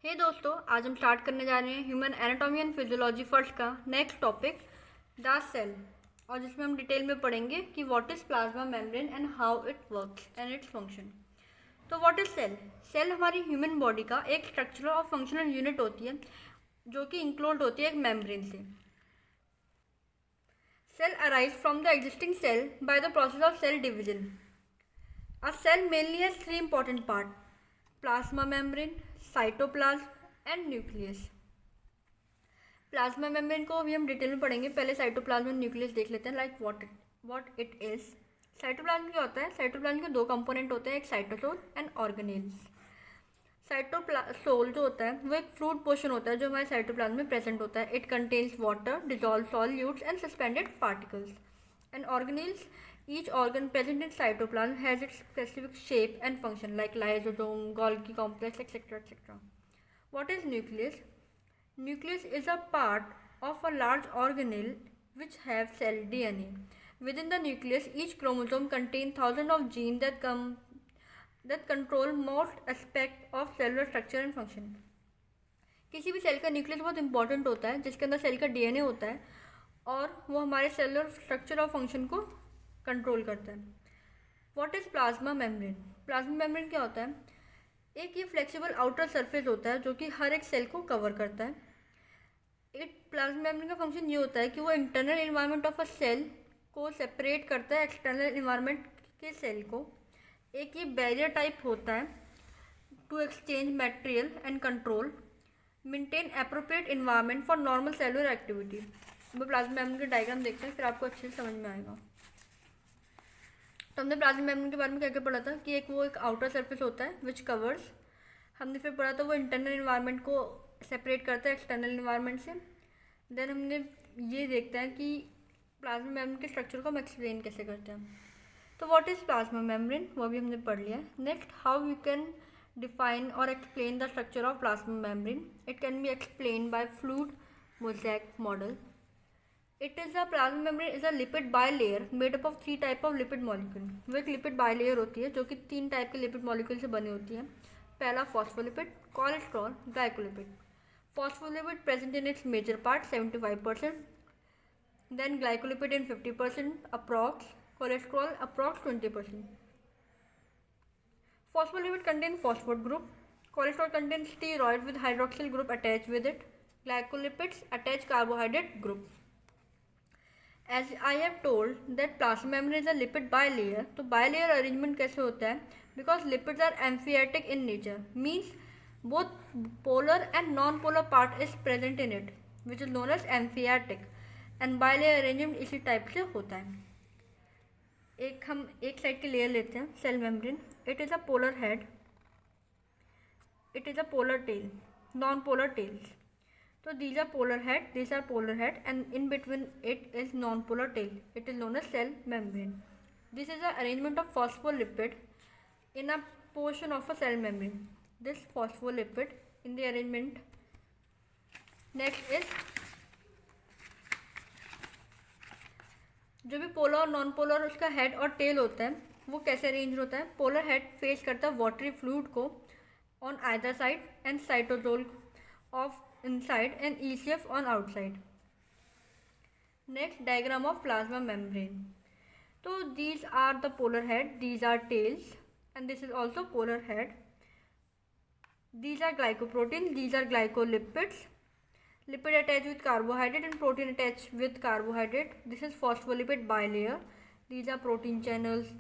हे दोस्तों, आज हम स्टार्ट करने जा रहे हैं human anatomy and physiology first का नेक्स्ट टॉपिक द सेल, और जिसमें हम डिटेल में पढ़ेंगे कि what is plasma membrane and how it works and its function. तो व्हाट इज़ सेल? सेल हमारी ह्यूमन बॉडी का एक स्ट्रक्चरल और फंक्शनल यूनिट होती है जो कि इंक्लूड होती है एक मेम्ब्रेन से। Cell arise from the existing cell by the process of cell division. A cell mainly has three important parts: plasma membrane, cytoplasm and nucleus. Plasma membrane को अभी हम डिटेल में पढ़ेंगे। पहले साइटोप्लाज्म और न्यूक्लियस देख लेते हैं, like what it is. Cytoplasm क्या होता है? साइटोप्लाज्म के दो कंपोनेंट होते हैं, एक साइटोसोल एंड ऑर्गेनेल्स। साइटोसोल जो होता है वो एक फ्लूइड पोर्शन होता है जो हमारे साइटोप्लाज्म में प्रेजेंट होता है। It contains water, dissolve solutes and suspended particles. And organelles, each organ present in cytoplasm has its specific shape and function like lysosome, Golgi complex, etc. etc. What is nucleus? Nucleus is a part of a large organelle which have cell DNA. Within the nucleus, each chromosome contains thousands of genes that control most aspects of cellular structure and function. किसी भी cell का nucleus बहुत important होता है, जिसके अंदर cell का DNA होता है और वो हमारे सेलुलर स्ट्रक्चर और फंक्शन को कंट्रोल करता है। What is plasma membrane? Plasma membrane क्या होता है? एक ये फ्लेक्सिबल आउटर सरफेस होता है जो कि हर एक सेल को कवर करता है। एक प्लाज्मा मेम्ब्रेन का फंक्शन ये होता है कि वो internal environment of a cell को सेपरेट करता है एक्सटर्नल इन्वायरमेंट के सेल को। एक ये बैरियर टाइप होता है to exchange material and control, maintain appropriate environment for normal cellular activity. वो प्लाज्मा मेम्ब्रेन का डायग्राम देखते हैं, फिर आपको अच्छे से समझ में आएगा। तो हमने प्लाज्मा मेम्ब्रेन के बारे में क्या क्या पढ़ा था कि एक आउटर सरफेस होता है विच कवर्स। हमने फिर पढ़ा था वो इंटरनल इन्वायरमेंट को सेपरेट करता है एक्सटर्नल इन्वायरमेंट से। देन हमने ये देखते हैं कि प्लाज्मा मेम्ब्रेन के स्ट्रक्चर को हम एक्सप्लेन कैसे करते हैं। तो व्हाट इज़ प्लाज्मा मेम्ब्रेन, वो भी हमने पढ़ लिया है। Next, how you can define और explain the structure of plasma membrane. It can be explain by fluid mosaic model. Plasma membrane is a lipid bilayer made up of three type of lipid molecule. वो एक lipid bilayer होती है जो कि तीन type के lipid molecule से बनी होती है। पहला phospholipid, cholesterol, glycolipid. Phospholipid present in its major part 75%, then glycolipid in 50% approx, cholesterol approx 20%. Phospholipid contain phosphate group, cholesterol contains steroid with hydroxyl group attached with it, glycolipids attach carbohydrate group. As I have told that plasma membrane is a lipid bilayer, तो bilayer arrangement कैसे होता है? Because lipids are amphipathic in nature, means both polar and non-polar part is present in it, which is known as amphipathic, and bilayer arrangement इसी type से होता है। हम एक साइड की लेयर लेते हैं, cell membrane. It is a polar head, it is a polar tail, non polar tails. So these are polar head, and in between it is non-polar tail. It is known as cell membrane. This is the arrangement of phospholipid in a portion of a cell membrane. This phospholipid in the arrangement. Next is जो भी polar और non polar उसका head और tell होता है वो कैसे arrange होता है? पोलर हेड फेस करता है वाटरी फ्लूइड को on either side and cytosol of inside and ECF on outside. Next, diagram of plasma membrane. So these are the polar head, these are tails, and this is also polar head. These are glycoprotein, these are glycolipids. Lipid attached with carbohydrate and protein attached with carbohydrate. This is phospholipid bilayer. These are protein channels.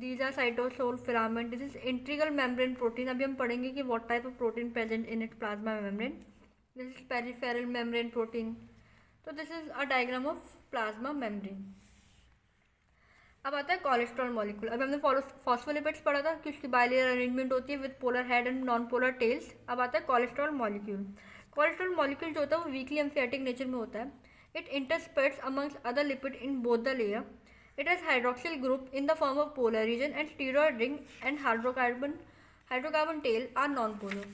These are cytosol filament. This is integral membrane protein. अभी हम पढ़ेंगे कि what type of protein present in its plasma membrane. This is peripheral membrane protein. So this is a diagram of plasma membrane. अब आता है cholesterol molecule. अभी हमने phospholipids पढ़ा था कि उसकी बाइलेयर अरेंजमेंट होती है with polar head and non polar tails. अब आता है कोलेस्ट्रॉल मॉलिक्यूल. कोलेस्ट्रॉल मॉलिक्यूल जो होता है वो वीकली एम्फियाटिक नेचर में होता है. It intersperses amongst other lipid in both the layer. It has hydroxyl group in the form of polar region and steroid ring and hydrocarbon tail are non polar.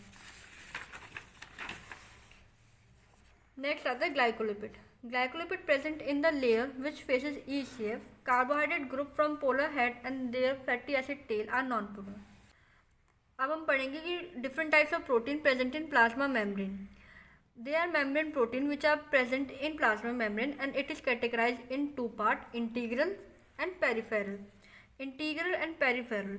Next are the glycolipid. Glycolipid present in the layer which faces ECF. Carbohydrate group from polar head and their fatty acid tail are non-polar. अब हम पढ़ेंगे कि different types of protein present in plasma membrane. They are membrane protein which are present in plasma membrane and it is categorized in two parts, integral and peripheral. Integral and peripheral.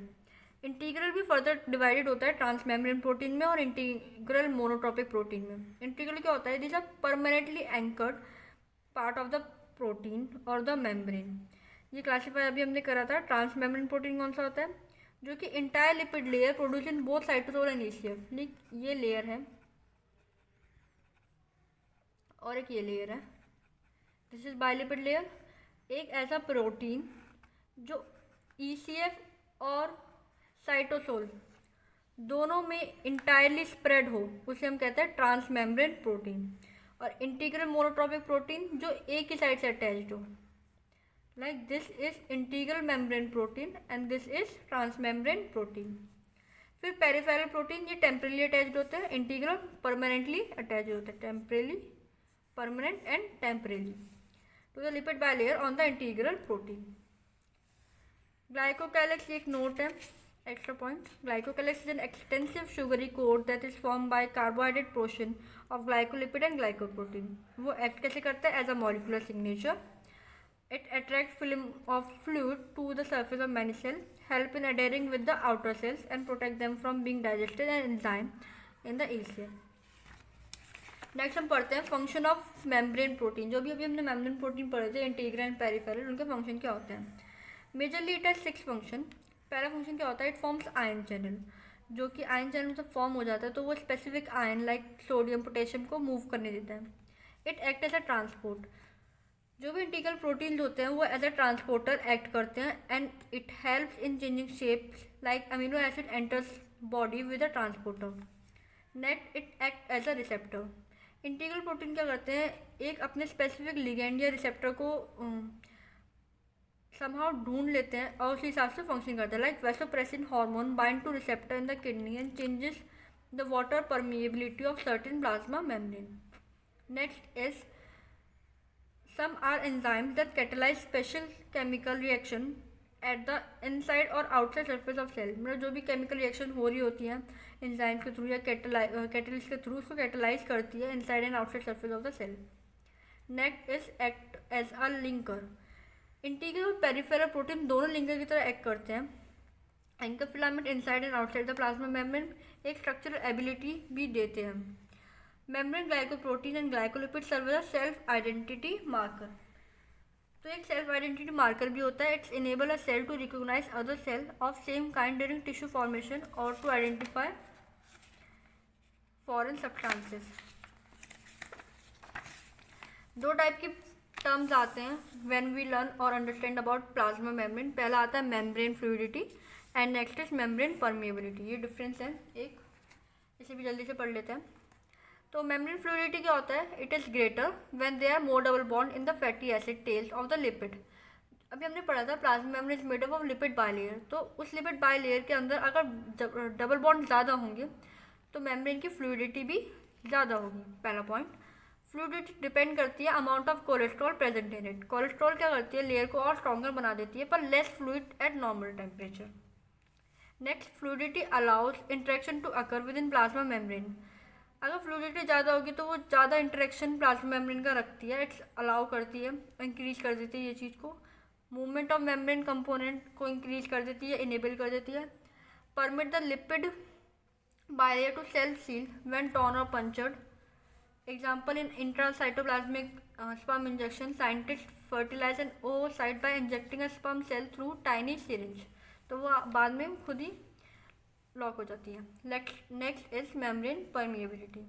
Integral भी further divided होता है transmembrane protein में और integral monotropic protein में. Integral क्या होता है? This are permanently anchored part of the protein और द मेम्ब्रेन. ये क्लासीफाई अभी हमने करा था. ट्रांसमेम्ब्रेन प्रोटीन कौन सा होता है? जो कि entire lipid layer produce in both cytosol and ECF. ये लेयर है और एक ये लेयर है. This is bilipid layer. एक ऐसा प्रोटीन जो ईसीएफ और साइटोसोल दोनों में इंटायरली स्प्रेड हो उसे हम कहते हैं ट्रांसमेम्ब्रेन प्रोटीन. और इंटीग्रल मोनोट्रोपिक प्रोटीन जो एक ही साइड से अटैच्ड हो, like this is integral membrane protein and this is transmembrane protein. फिर पेरिफेरल प्रोटीन ये टेम्परेली अटैच्ड होते हैं. इंटीग्रल परमानेंटली अटैच्ड होते हैं. Temporarily, permanent and temporarily to the lipid bilayer on the integral protein. Glycocalyx एक note है, extra point. Glycocalyx is an extensive sugary coat that is formed by carbohydrate portion of glycolipid and glycoprotein. वो act कैसे करता है? As a molecular signature. It attracts film of fluid to the surface of many cells, help in adhering with the outer cells and protect them from being digested and enzyme in the ECM. Next हम पढ़ते हैं function of membrane protein. जो भी अभी हमने membrane protein पढ़े थे integral and peripheral, उनके फंक्शन क्या होते हैं? Majorly it has 6 function. पहला फंक्शन क्या होता है? It forms ion channel. जो कि आयन चैनल जब फॉर्म हो जाता है तो वो specific ion like sodium potassium को मूव करने देता है. It act as a transport. जो भी इंटीग्रल प्रोटीन होते हैं वो एज अ ट्रांसपोर्टर एक्ट करते हैं and it helps in changing shapes like amino acid enters body with a transporter. Next it act as a receptor. Integral protein क्या करते हैं? एक अपने स्पेसिफिक लिगेंड या रिसेप्टर को समहाउ ढूंढ लेते हैं और उसी हिसाब से फंक्शन करते हैं. Like vasopressin hormone bind two receptor in the kidney and changes the water permeability of certain plasma membrane. Next is some are enzymes that catalyze special chemical reaction at the inside और outside surface of cell. मतलब जो भी chemical reaction हो रही होती है enzyme के through या कैटलिस्ट के थ्रू, उसको कैटलाइज करती है inside and outside surface of the cell. Next is act as a linker. Integral और पेरिफेरल प्रोटीन दोनों लिंकर की तरह एक्ट करते हैं. Anchor filament inside and outside the plasma membrane एक स्ट्रक्चरल एबिलिटी भी देते हैं. Membrane glycoprotein and glycolipid serve as a self identity marker. तो एक सेल्फ आइडेंटिटी मार्कर भी होता है. It's enable a cell to recognise other cell of same kind during tissue formation और टू आइडेंटिफाई फॉरेन सब्सटेंसेस. दो type की terms आते हैं व्हेन वी लर्न और अंडरस्टैंड अबाउट प्लाज्मा मेम्ब्रेन. पहला आता है membrane fluidity and next is membrane permeability. ये डिफरेंस है एक, इसे भी जल्दी से पढ़ लेते हैं. तो मेम्ब्रेन फ्लूइडिटी क्या होता है? It is greater when they are more double bond in the fatty acid tails of the lipid. अभी हमने पढ़ा था plasma membrane is made up of lipid bilayer. तो उस लिपिड बाइलेयर के अंदर अगर डबल बॉन्ड ज़्यादा होंगे तो मेम्ब्रेन की फ्लूइडिटी भी ज़्यादा होगी. पहला पॉइंट. फ्लूइडिटी डिपेंड करती है amount of cholesterol present in it. Cholesterol क्या करती है? लेयर को और स्ट्रॉन्गर बना देती है पर less fluid at normal temperature. Next, fluidity allows interaction to occur within plasma membrane. अगर फ्लूइडिटी ज़्यादा होगी तो वो ज़्यादा इंटरेक्शन प्लाज्मा मेम्ब्रेन का रखती है. इट्स अलाउ करती है, इंक्रीज कर देती है ये चीज़ को. मूवमेंट ऑफ मेम्ब्रेन कंपोनेंट को इंक्रीज कर देती है, इनेबल कर देती है. Permit the lipid bilayer to self seal when torn or punctured. Example in intracytoplasmic sperm injection, scientist fertilise an oocyte by injecting a sperm cell through tiny syringe. तो वो बाद में खुद ही लॉक हो जाती है. Next is membrane permeability.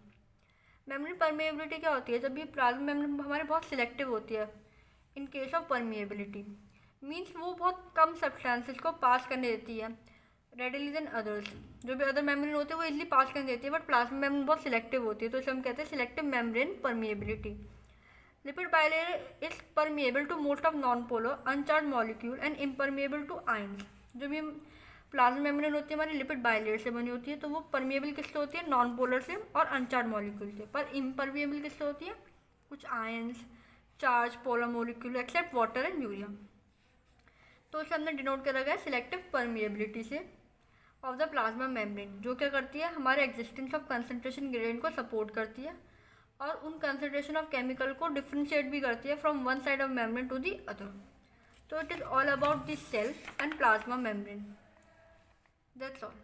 Membrane permeability क्या होती है? जब ये प्लाज्मा मेम्ब्रेन हमारे बहुत सिलेक्टिव होती है in case of permeability. Means वो बहुत कम सब्सटेंसेस को पास करने देती है रेडिली देन अदर्स. जो भी अदर मेम्ब्रेन होते हैं वो इजीली पास करने देती है बट प्लाज्मा मेम्ब्रेन बहुत सिलेक्टिव होती है, तो इसे हम कहते हैं selective membrane permeability. Lipid bilayer is permeable to most of non polar uncharged molecule and impermeable to ions. जो भी प्लाज्मा मेम्ब्रेन होती है हमारी लिपिड बाइलेयर से बनी होती है, तो वो परमिएबल किससे होती है? नॉन पोलर से और अनचार्ज मॉलिक्यूल से. पर इम्परमिएबल किससे होती है? कुछ ions, charge, polar molecule except water and urea. तो इसे हमने डिनोट करा गया सिलेक्टिव परमिएबिलिटी से. ऑफ द प्लाज्मा मेम्ब्रेन, जो क्या करती है, हमारे एग्जिस्टेंस ऑफ कंसंट्रेशन ग्रेडियंट को सपोर्ट करती है और उन कंसंट्रेशन ऑफ केमिकल को डिफ्रेंशिएट भी करती है from one side of membrane to the other. So it is all about the cell and plasma membrane. That's all.